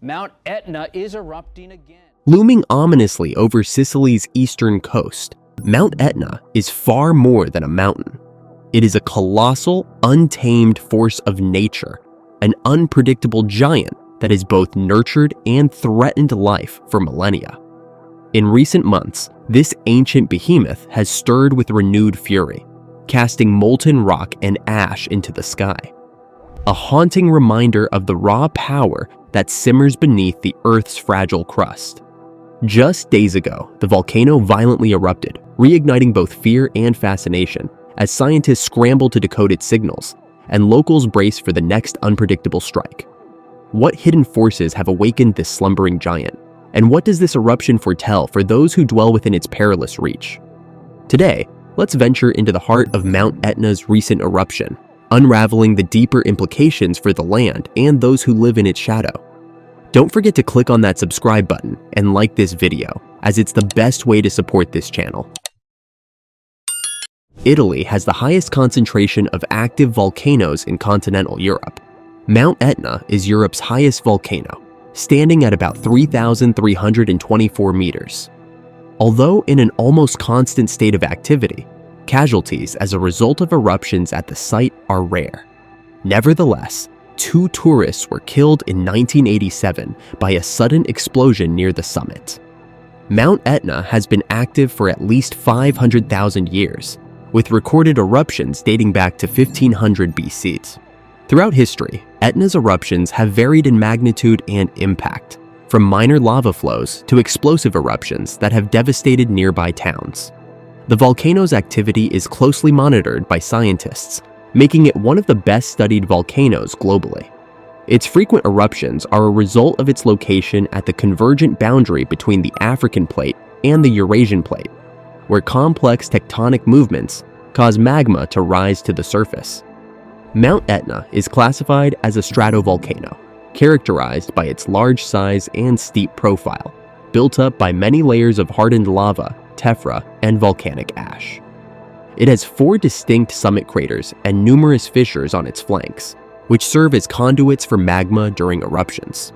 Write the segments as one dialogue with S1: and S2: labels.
S1: Mount Etna is erupting again.
S2: Looming ominously over Sicily's eastern coast, Mount Etna is far more than a mountain. It is a colossal, untamed force of nature, an unpredictable giant that has both nurtured and threatened life for millennia. In recent months, this ancient behemoth has stirred with renewed fury, casting molten rock and ash into the sky. A haunting reminder of the raw power that simmers beneath the Earth's fragile crust. Just days ago, the volcano violently erupted, reigniting both fear and fascination as scientists scramble to decode its signals and locals brace for the next unpredictable strike. What hidden forces have awakened this slumbering giant? And what does this eruption foretell for those who dwell within its perilous reach? Today, let's venture into the heart of Mount Etna's recent eruption, unraveling the deeper implications for the land and those who live in its shadow. Don't forget to click on that subscribe button and like this video, as it's the best way to support this channel. Italy has the highest concentration of active volcanoes in continental Europe. Mount Etna is Europe's highest volcano, standing at about 3,324 meters. Although in an almost constant state of activity, casualties as a result of eruptions at the site are rare. Nevertheless, 2 tourists were killed in 1987 by a sudden explosion near the summit. Mount Etna has been active for at least 500,000 years, with recorded eruptions dating back to 1500 BC. Throughout history, Etna's eruptions have varied in magnitude and impact, from minor lava flows to explosive eruptions that have devastated nearby towns. The volcano's activity is closely monitored by scientists, making it one of the best-studied volcanoes globally. Its frequent eruptions are a result of its location at the convergent boundary between the African plate and the Eurasian plate, where complex tectonic movements cause magma to rise to the surface. Mount Etna is classified as a stratovolcano, characterized by its large size and steep profile, built up by many layers of hardened lava, tephra, and volcanic ash. It has 4 distinct summit craters and numerous fissures on its flanks, which serve as conduits for magma during eruptions.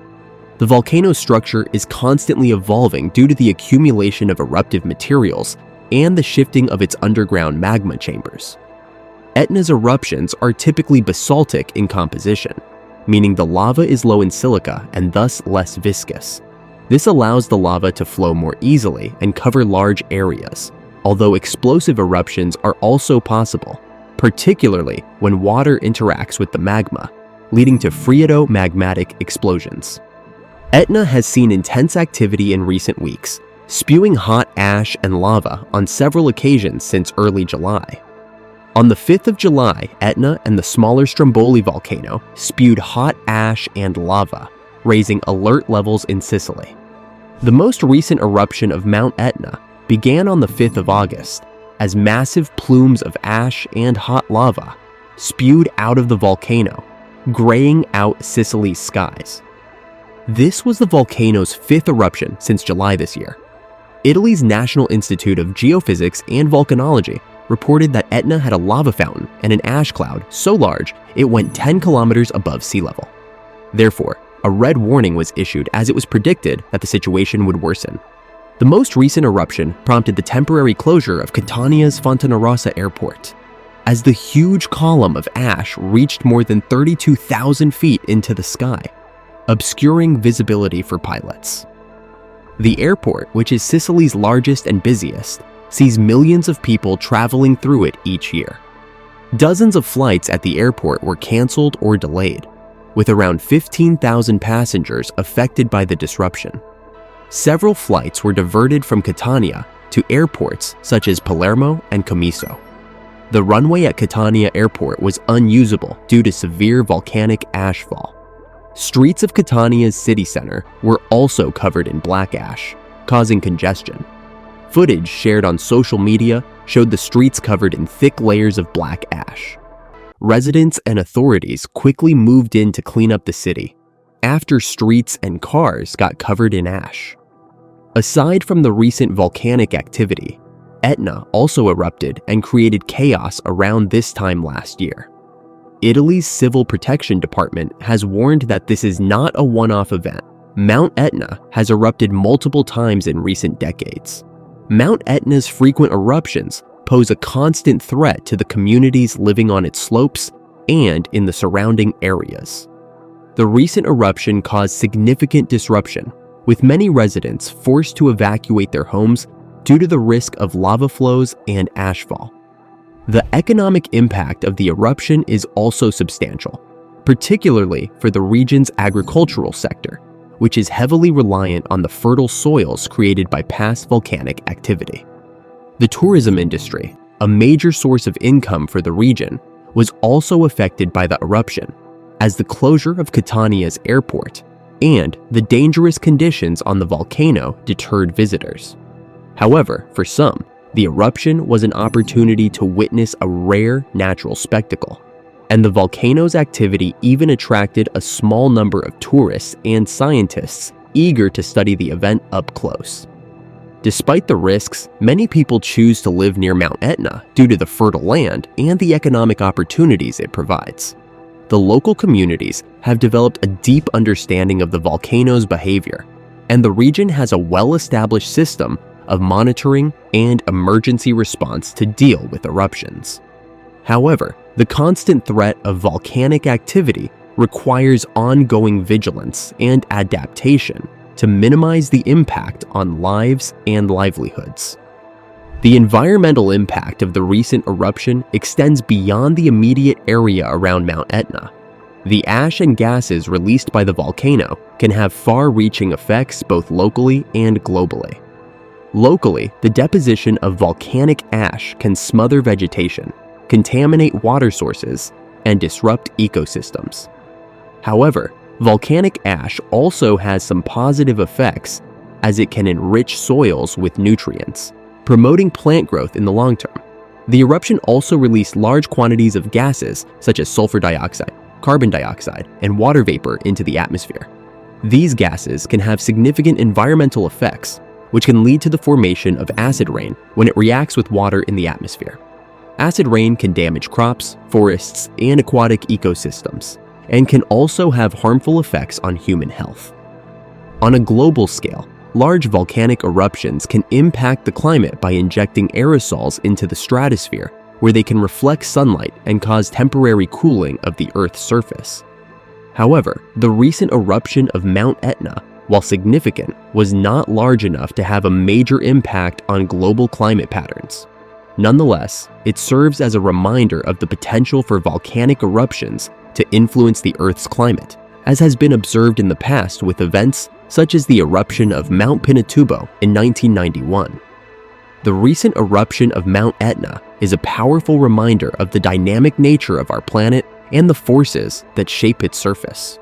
S2: The volcano's structure is constantly evolving due to the accumulation of eruptive materials and the shifting of its underground magma chambers. Etna's eruptions are typically basaltic in composition, meaning the lava is low in silica and thus less viscous. This allows the lava to flow more easily and cover large areas, although explosive eruptions are also possible, particularly when water interacts with the magma, leading to phreatomagmatic explosions. Etna has seen intense activity in recent weeks, spewing hot ash and lava on several occasions since early July. On the 5th of July, Etna and the smaller Stromboli volcano spewed hot ash and lava, raising alert levels in Sicily. The most recent eruption of Mount Etna began on the 5th of August, as massive plumes of ash and hot lava spewed out of the volcano, graying out Sicily's skies. This was the volcano's 5th eruption since July this year. Italy's National Institute of Geophysics and Volcanology reported that Etna had a lava fountain and an ash cloud so large it went 10 kilometers above sea level. Therefore, a red warning was issued as it was predicted that the situation would worsen. The most recent eruption prompted the temporary closure of Catania's Fontanarossa airport, as the huge column of ash reached more than 32,000 feet into the sky, obscuring visibility for pilots. The airport, which is Sicily's largest and busiest, sees millions of people traveling through it each year. Dozens of flights at the airport were canceled or delayed, with around 15,000 passengers affected by the disruption. Several flights were diverted from Catania to airports such as Palermo and Comiso. The runway at Catania Airport was unusable due to severe volcanic ashfall. Streets of Catania's city center were also covered in black ash, causing congestion. Footage shared on social media showed the streets covered in thick layers of black ash. Residents and authorities quickly moved in to clean up the city, after streets and cars got covered in ash. Aside from the recent volcanic activity, Etna also erupted and created chaos around this time last year. Italy's Civil Protection Department has warned that this is not a one-off event, Mount Etna has erupted multiple times in recent decades. Mount Etna's frequent eruptions pose a constant threat to the communities living on its slopes and in the surrounding areas. The recent eruption caused significant disruption, with many residents forced to evacuate their homes due to the risk of lava flows and ashfall. The economic impact of the eruption is also substantial, particularly for the region's agricultural sector, which is heavily reliant on the fertile soils created by past volcanic activity. The tourism industry, a major source of income for the region, was also affected by the eruption, as the closure of Catania's airport and the dangerous conditions on the volcano deterred visitors. However, for some, the eruption was an opportunity to witness a rare natural spectacle, and the volcano's activity even attracted a small number of tourists and scientists eager to study the event up close. Despite the risks, many people choose to live near Mount Etna due to the fertile land and the economic opportunities it provides. The local communities have developed a deep understanding of the volcano's behavior, and the region has a well-established system of monitoring and emergency response to deal with eruptions. However, the constant threat of volcanic activity requires ongoing vigilance and adaptation to minimize the impact on lives and livelihoods. The environmental impact of the recent eruption extends beyond the immediate area around Mount Etna. The ash and gases released by the volcano can have far-reaching effects both locally and globally. Locally, the deposition of volcanic ash can smother vegetation, contaminate water sources, and disrupt ecosystems. However, volcanic ash also has some positive effects, as it can enrich soils with nutrients, promoting plant growth in the long term. The eruption also released large quantities of gases such as sulfur dioxide, carbon dioxide, and water vapor into the atmosphere. These gases can have significant environmental effects, which can lead to the formation of acid rain when it reacts with water in the atmosphere. Acid rain can damage crops, forests, and aquatic ecosystems, and can also have harmful effects on human health. On a global scale, large volcanic eruptions can impact the climate by injecting aerosols into the stratosphere, where they can reflect sunlight and cause temporary cooling of the Earth's surface. However, the recent eruption of Mount Etna, while significant, was not large enough to have a major impact on global climate patterns. Nonetheless, it serves as a reminder of the potential for volcanic eruptions to influence the Earth's climate, as has been observed in the past with events such as the eruption of Mount Pinatubo in 1991. The recent eruption of Mount Etna is a powerful reminder of the dynamic nature of our planet and the forces that shape its surface.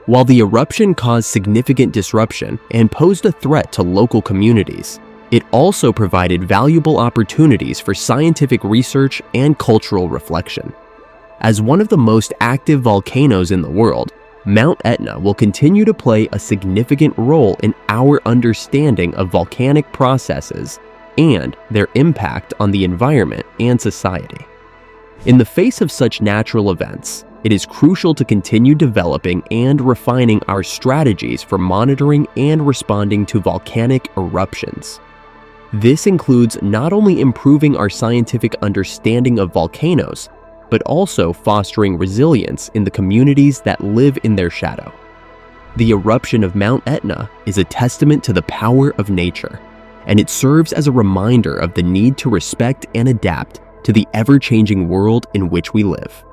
S2: While the eruption caused significant disruption and posed a threat to local communities, it also provided valuable opportunities for scientific research and cultural reflection. As one of the most active volcanoes in the world, Mount Etna will continue to play a significant role in our understanding of volcanic processes and their impact on the environment and society. In the face of such natural events, it is crucial to continue developing and refining our strategies for monitoring and responding to volcanic eruptions. This includes not only improving our scientific understanding of volcanoes, but also fostering resilience in the communities that live in their shadow. The eruption of Mount Etna is a testament to the power of nature, and it serves as a reminder of the need to respect and adapt to the ever-changing world in which we live.